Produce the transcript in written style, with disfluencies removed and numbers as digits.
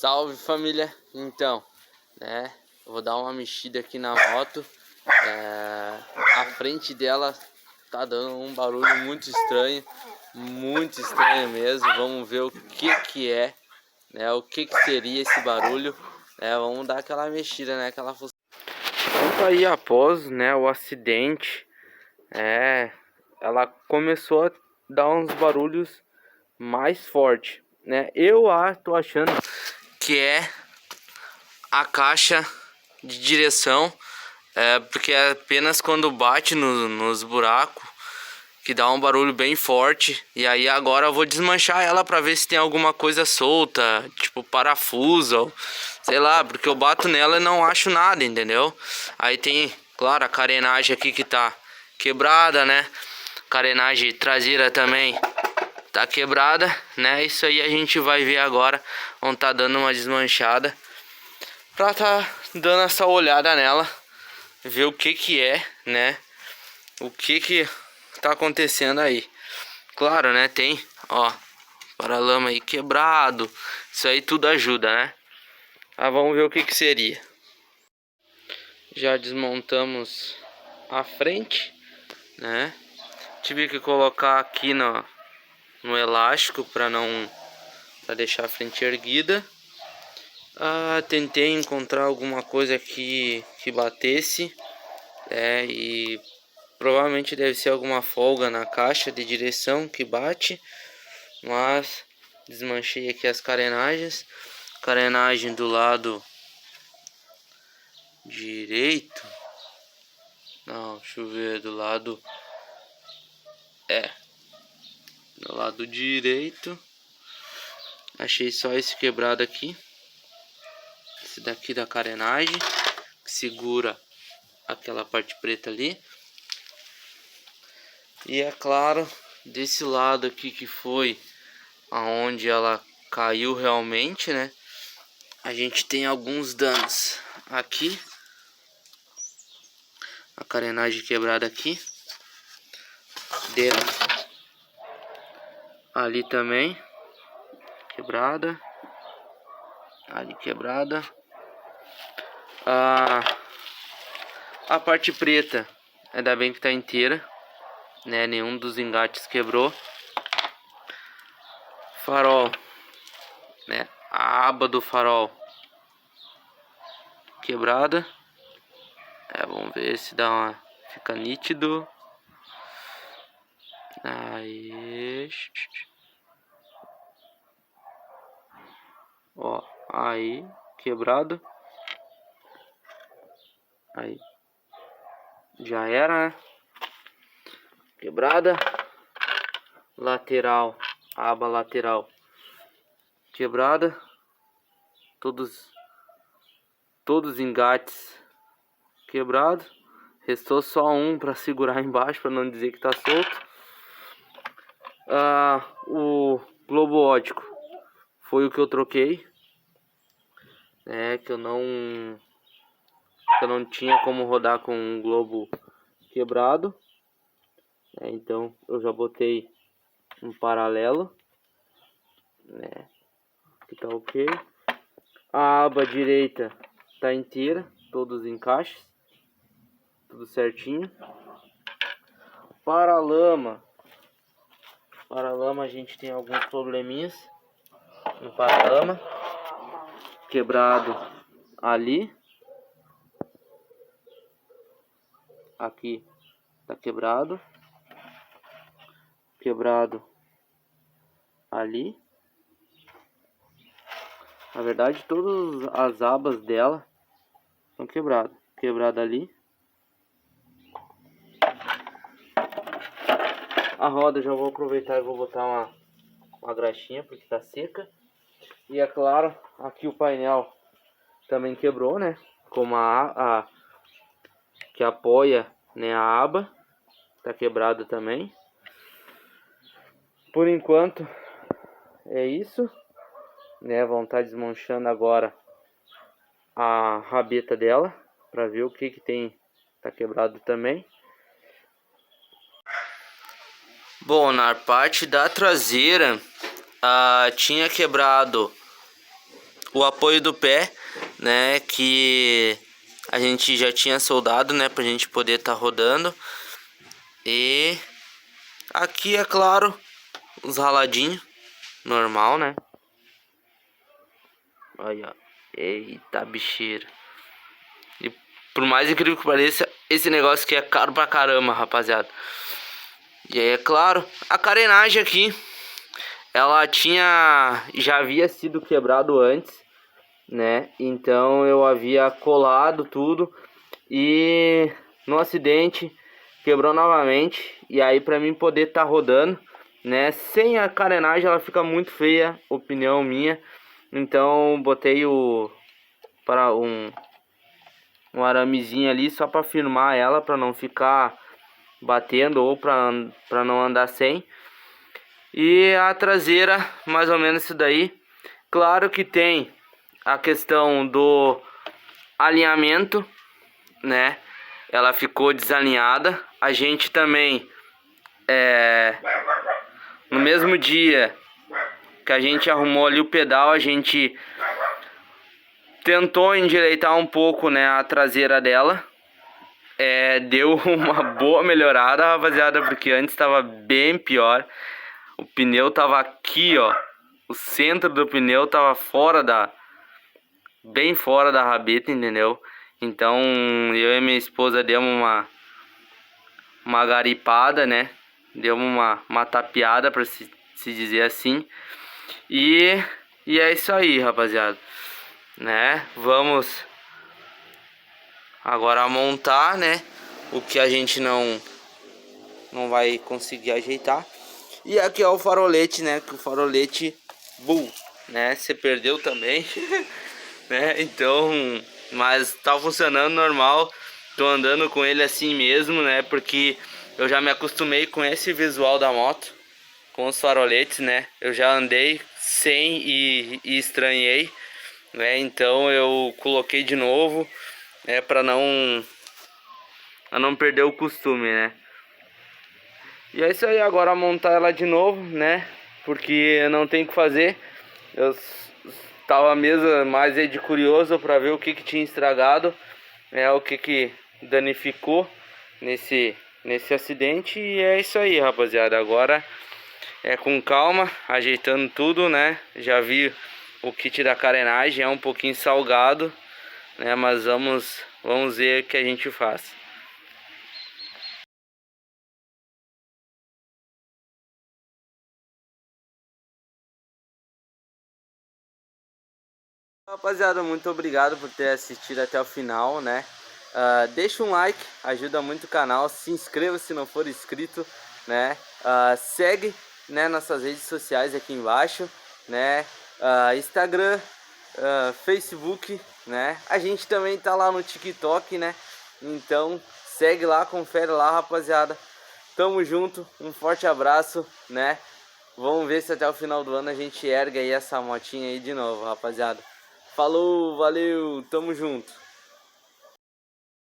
Salve família, então, né, eu vou dar uma mexida aqui na moto. A frente dela tá dando um barulho muito estranho mesmo. Vamos ver o que é, né, o que seria esse barulho, né, vamos dar aquela mexida, né, aquela função. Então, aí após, né, o acidente, ela começou a dar uns barulhos mais forte, né? Eu tô achando que é a caixa de direção, porque é apenas quando bate nos buracos que dá um barulho bem forte. E aí agora eu vou desmanchar ela para ver se tem alguma coisa solta, tipo parafuso, ou, sei lá, porque eu bato nela e não acho nada, entendeu? Aí tem, claro, a carenagem aqui que tá quebrada, né? Carenagem traseira também tá quebrada, né? Isso aí a gente vai ver agora. Vamos tá dando uma desmanchada pra tá dando essa olhada nela, ver o que é, né? O que tá acontecendo aí. Claro, né? Tem, ó, paralama aí quebrado. Isso aí tudo ajuda, né? Vamos ver o que seria. Já desmontamos a frente, né? Tive que colocar aqui no elástico para deixar a frente erguida. Tentei encontrar alguma coisa que batesse, e provavelmente deve ser alguma folga na caixa de direção que bate, mas desmanchei aqui as carenagens. Carenagem do lado direito, não, deixa eu ver, do lado do lado direito, achei só esse quebrado aqui. Esse daqui da carenagem, que segura aquela parte preta ali. E é claro, desse lado aqui que foi aonde ela caiu realmente, né? A gente tem alguns danos aqui. A carenagem quebrada aqui. Dentro. Ali também. Quebrada. Ali quebrada. A parte preta, ainda bem que tá inteira, né? Nenhum dos engates quebrou. Farol, né? A aba do farol quebrada. Vamos ver se fica nítido. Aí, ó, aí quebrado. Aí já era, né? Quebrada. Lateral, a aba lateral quebrada. Todos os engates quebrados. Restou só um para segurar embaixo, para não dizer que tá solto. O globo óptico foi o que eu troquei, que eu não tinha como rodar com um globo quebrado, então eu já botei um paralelo, né, que tá ok. A aba direita tá inteira, todos os encaixes, tudo certinho. Paralama a gente tem alguns probleminhas no paralama, quebrado ali, aqui tá quebrado ali. Na verdade, todas as abas dela estão quebradas. Quebrada ali. A roda já vou aproveitar e vou botar uma graxinha porque tá seca. E é claro, aqui o painel também quebrou, né? Como que apoia, né, a aba tá quebrada também. Por enquanto é isso, né? Vão estar desmanchando agora a rabeta dela para ver o que tem, tá quebrado também. Bom, na parte da traseira tinha quebrado o apoio do pé, né, que a gente já tinha soldado, né, pra gente poder estar rodando. E aqui, é claro, os raladinhos, normal, né? Olha, ó. Eita, bicheira. E por mais incrível que pareça, esse negócio aqui é caro pra caramba, rapaziada. E aí, é claro, a carenagem aqui, ela já havia sido quebrado antes, né? Então eu havia colado tudo e no acidente quebrou novamente. E aí, pra mim poder estar rodando, né, sem a carenagem, ela fica muito feia, opinião minha. Então botei um aramezinho ali só para firmar ela, para não ficar batendo ou para não andar sem. E a traseira, mais ou menos isso daí. Claro que tem a questão do alinhamento, né? Ela ficou desalinhada. A gente também, no mesmo dia que a gente arrumou ali o pedal, a gente tentou endireitar um pouco, né, a traseira dela. Deu uma boa melhorada, rapaziada, porque antes estava bem pior. O pneu tava aqui, ó. O centro do pneu tava bem fora da rabeta, entendeu? Então eu e minha esposa demos uma garipada, né? Demos uma tapeada, para se dizer assim. E é isso aí, rapaziada, né? Vamos agora montar, né, o que a gente não vai conseguir ajeitar. E aqui é o farolete, né, que o farolete né, você perdeu também. Né, então, mas tá funcionando normal. Tô andando com ele assim mesmo, né, porque eu já me acostumei com esse visual da moto, com os faroletes, né. Eu já andei sem e estranhei, né, então eu coloquei de novo, para não perder o costume, né. E é isso aí, agora montar ela de novo, né, porque não tem o que fazer. Eu tava mesmo mais aí de curioso para ver o que tinha estragado, o que danificou nesse acidente. E é isso aí, rapaziada, agora é com calma, ajeitando tudo, né. Já vi o kit da carenagem, é um pouquinho salgado, né, mas vamos ver o que a gente faz. Rapaziada, muito obrigado por ter assistido até o final, né? Deixa um like, ajuda muito o canal. Se inscreva se não for inscrito, né? Segue, né, nossas redes sociais aqui embaixo, né? Instagram, Facebook, né? A gente também tá lá no TikTok, né? Então segue lá, confere lá, rapaziada. Tamo junto, um forte abraço, né? Vamos ver se até o final do ano a gente ergue aí essa motinha aí de novo, rapaziada. Falou, valeu, tamo junto.